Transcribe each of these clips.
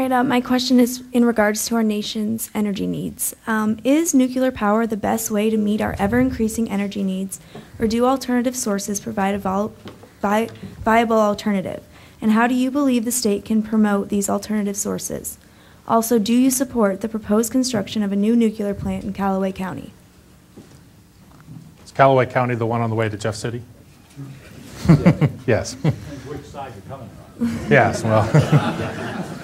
right, my question is in regards to our nation's energy needs. Is nuclear power the best way to meet our ever-increasing energy needs, or do alternative sources provide a viable alternative? And how do you believe the state can promote these alternative sources? Also, do you support the proposed construction of a new nuclear plant in Callaway County? Is Callaway County the one on the way to Jeff City? Yes. Which side you're coming from? Yes, well,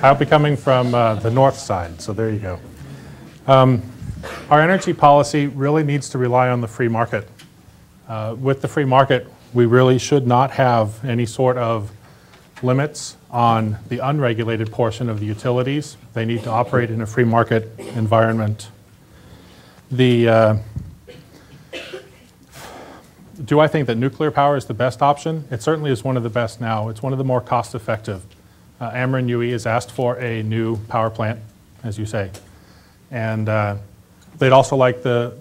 I'll be coming from the north side, so there you go. Our energy policy really needs to rely on the free market. With the free market, we really should not have any sort of limits on the unregulated portion of the utilities. They need to operate in a free market environment. Do I think that nuclear power is the best option? It certainly is one of the best now. It's one of the more cost-effective. Ameren UE has asked for a new power plant, as you say. And they'd also like the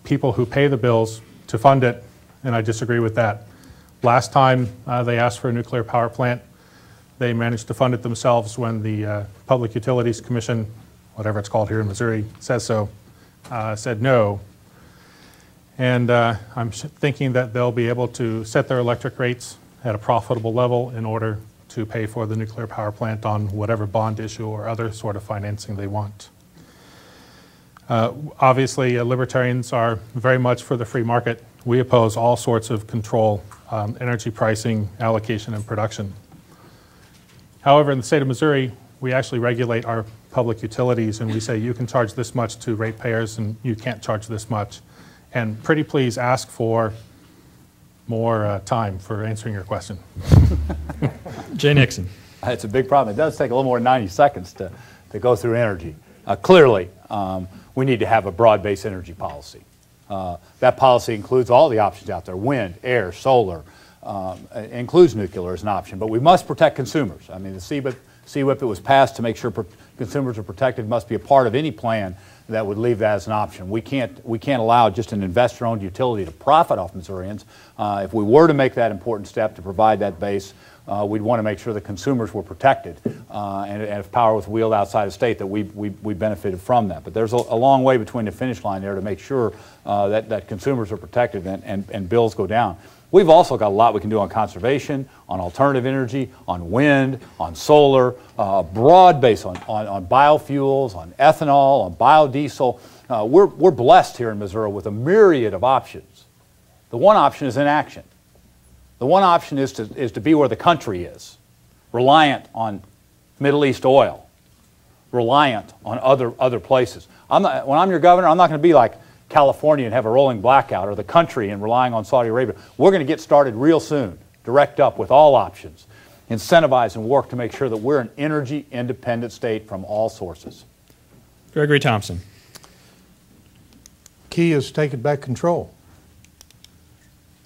people who pay the bills to fund it, and I disagree with that. Last time they asked for a nuclear power plant, they managed to fund it themselves when the Public Utilities Commission, whatever it's called here in Missouri, says so, said no. And I'm thinking that they'll be able to set their electric rates at a profitable level in order to pay for the nuclear power plant on whatever bond issue or other sort of financing they want. Obviously, libertarians are very much for the free market. We oppose all sorts of control, energy pricing, allocation, and production. However, in the state of Missouri, we actually regulate our public utilities, and we say you can charge this much to ratepayers and you can't charge this much. And pretty please ask for more time for answering your question. Jay Nixon. It's a big problem. It does take a little more than 90 seconds to go through energy. Clearly, we need to have a broad-based energy policy. That policy includes all the options out there: wind, air, solar, includes nuclear as an option. But we must protect consumers. I mean, the CWIP that was passed to make sure consumers are protected must be a part of any plan that would leave that as an option. We can't allow just an investor-owned utility to profit off Missourians. If we were to make that important step to provide that base, we'd want to make sure that consumers were protected, and if power was wheeled outside of state, that we benefited from that. But there's a long way between the finish line there to make sure that consumers are protected and bills go down. We've also got a lot we can do on conservation, on alternative energy, on wind, on solar, broad base on biofuels, on ethanol, on biodiesel. We're blessed here in Missouri with a myriad of options. The one option is inaction. The one option is to be where the country is, reliant on Middle East oil, reliant on other places. When I'm your governor, I'm not going to be like California and have a rolling blackout, or the country and relying on Saudi Arabia. We're going to get started real soon, direct up with all options, incentivize and work to make sure that we're an energy independent state from all sources. Gregory Thompson. Key is taking back control.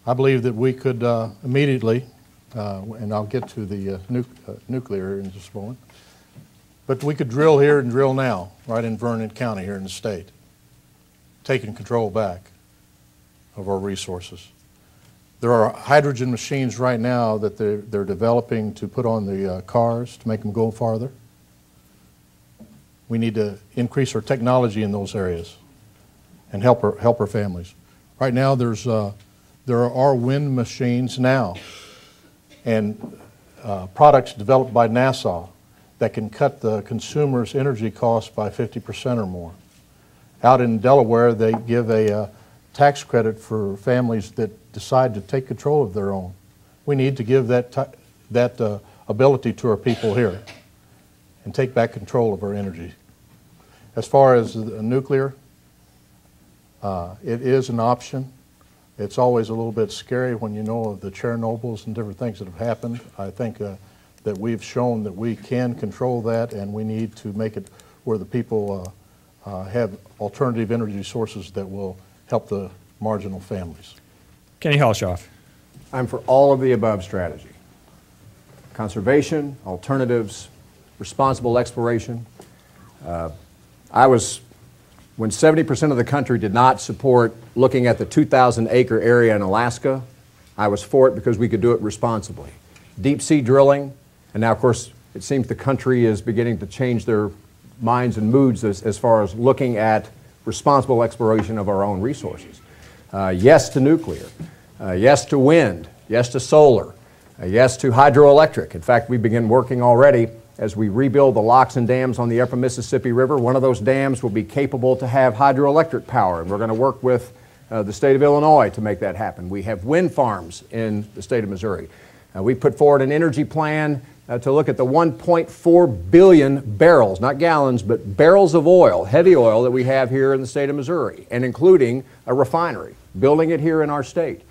I believe that we could immediately, and I'll get to the nuclear in just a moment, but we could drill here and drill now, right in Vernon County here in the state, taking control back of our resources. There are hydrogen machines right now that they're developing to put on the cars to make them go farther. We need to increase our technology in those areas and help our families. Right now there are wind machines now and products developed by NASA that can cut the consumer's energy costs by 50% or more. Out in Delaware, they give a tax credit for families that decide to take control of their own. We need to give that ability to our people here and take back control of our energy. As far as the nuclear, it is an option. It's always a little bit scary when you know of the Chernobyls and different things that have happened. I think that we've shown that we can control that, and we need to make it where the people have alternative energy sources that will help the marginal families. Kenny Hulshof. I'm for all of the above strategy. Conservation, alternatives, responsible exploration. When 70% of the country did not support looking at the 2,000-acre area in Alaska, I was for it because we could do it responsibly. Deep sea drilling, and now of course it seems the country is beginning to change their minds and moods as far as looking at responsible exploration of our own resources. Yes to nuclear, yes to wind, yes to solar, yes to hydroelectric. In fact, we begin working already as we rebuild the locks and dams on the upper Mississippi River. One of those dams will be capable to have hydroelectric power, and we're going to work with the state of Illinois to make that happen. We have wind farms in the state of Missouri. We put forward an energy plan to look at the 1.4 billion barrels, not gallons, but barrels of oil, heavy oil that we have here in the state of Missouri, and including a refinery, building it here in our state.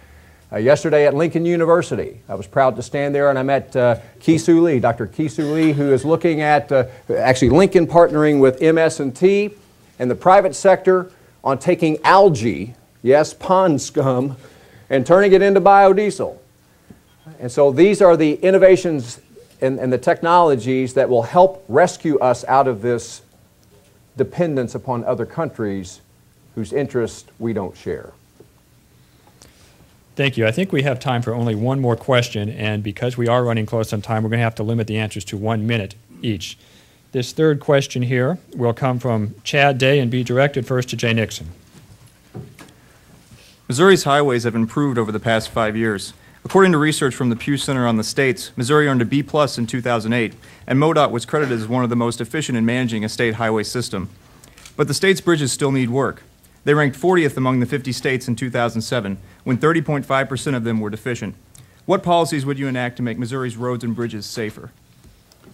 Yesterday at Lincoln University, I was proud to stand there and I met Ki-Soo Lee, Dr. Ki-Soo Lee, who is looking at actually Lincoln partnering with MS&T and the private sector on taking algae, yes, pond scum, and turning it into biodiesel. And so these are the innovations and the technologies that will help rescue us out of this dependence upon other countries whose interests we don't share. Thank you. I think we have time for only one more question, and because we are running close on time, we're going to have to limit the answers to 1 minute each. This third question here will come from Chad Day and be directed first to Jay Nixon. Missouri's highways have improved over the past 5 years. According to research from the Pew Center on the States, Missouri earned a B+ in 2008, and MoDOT was credited as one of the most efficient in managing a state highway system. But the state's bridges still need work. They ranked 40th among the 50 states in 2007, when 30.5% of them were deficient. What policies would you enact to make Missouri's roads and bridges safer?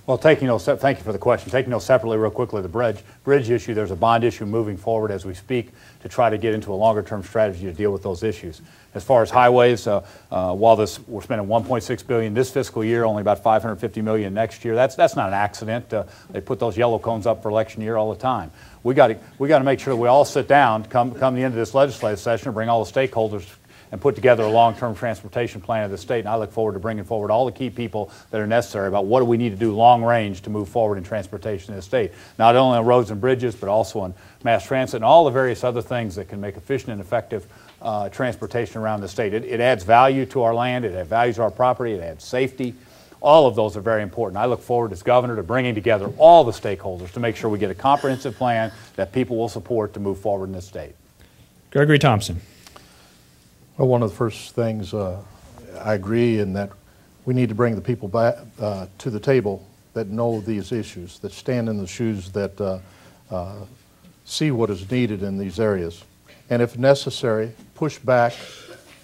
Well, thank you for the question. Taking those separately real quickly, the bridge issue, there's a bond issue moving forward as we speak to try to get into a longer-term strategy to deal with those issues. As far as highways, while we're spending $1.6 billion this fiscal year, only about $550 million next year, that's not an accident. They put those yellow cones up for election year all the time. We got to make sure that we all sit down, come the end of this legislative session, and bring all the stakeholders and put together a long-term transportation plan of the state. And I look forward to bringing forward all the key people that are necessary about what do we need to do long range to move forward in transportation in the state. Not only on roads and bridges, but also on mass transit and all the various other things that can make efficient and effective transportation around the state. It adds value to our land, it adds value to our property, it adds safety. All of those are very important. I look forward as governor to bringing together all the stakeholders to make sure we get a comprehensive plan that people will support to move forward in this state. Gregory Thompson. Well, one of the first things I agree in that we need to bring the people back to the table that know these issues, that stand in the shoes, that see what is needed in these areas. And if necessary, push back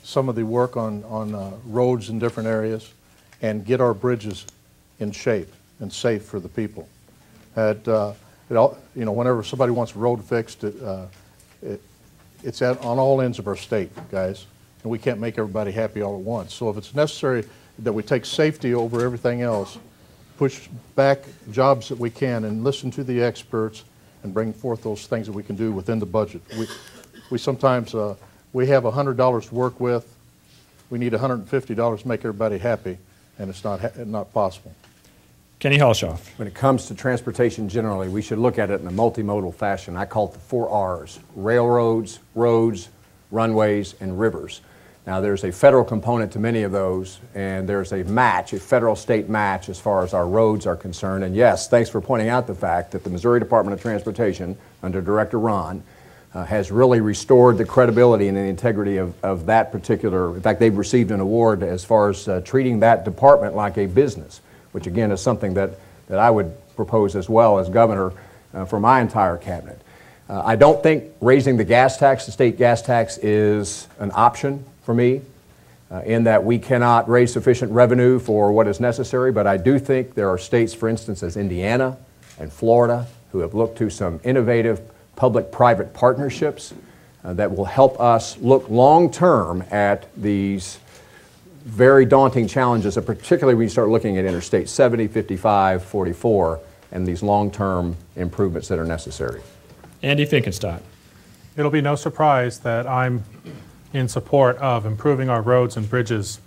some of the work on roads in different areas and get our bridges in shape and safe for the people. Whenever somebody wants a road fixed, it's on all ends of our state, guys. And we can't make everybody happy all at once. So if it's necessary that we take safety over everything else, push back jobs that we can and listen to the experts and bring forth those things that we can do within the budget. We sometimes, we have $100 to work with. We need $150 to make everybody happy, and it's not possible. Kenny Hulshof. When it comes to transportation generally, we should look at it in a multimodal fashion. I call it the 4 R's: railroads, roads, runways, and rivers. Now, there's a federal component to many of those, and there's a match, a federal-state match as far as our roads are concerned. And yes, thanks for pointing out the fact that the Missouri Department of Transportation, under Director Ron, has really restored the credibility and the integrity of that particular, in fact, they've received an award as far as treating that department like a business, which again is something that I would propose as well as governor for my entire cabinet. I don't think raising the gas tax, the state gas tax, is an option for me in that we cannot raise sufficient revenue for what is necessary, but I do think there are states, for instance, as Indiana and Florida, who have looked to some innovative public-private partnerships that will help us look long-term at these very daunting challenges, and particularly when you start looking at Interstate 70, 55, 44, and these long-term improvements that are necessary. Andy Finkenstadt. It'll be no surprise that I'm in support of improving our roads and bridges.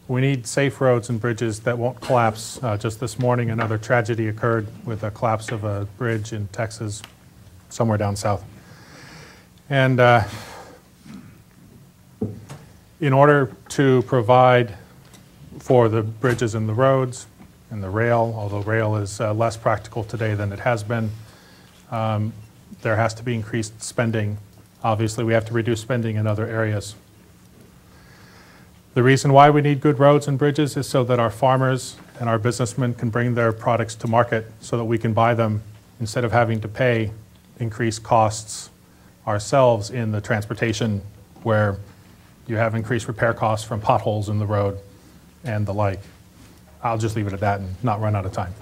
We need safe roads and bridges that won't collapse. Just this morning, another tragedy occurred with a collapse of a bridge in Texas, somewhere down south. And in order to provide for the bridges and the roads, And the rail, although rail is less practical today than it has been, there has to be increased spending. Obviously, we have to reduce spending in other areas. The reason why we need good roads and bridges is so that our farmers and our businessmen can bring their products to market so that we can buy them instead of having to pay increased costs ourselves in the transportation where you have increased repair costs from potholes in the road and the like. I'll just leave it at that and not run out of time.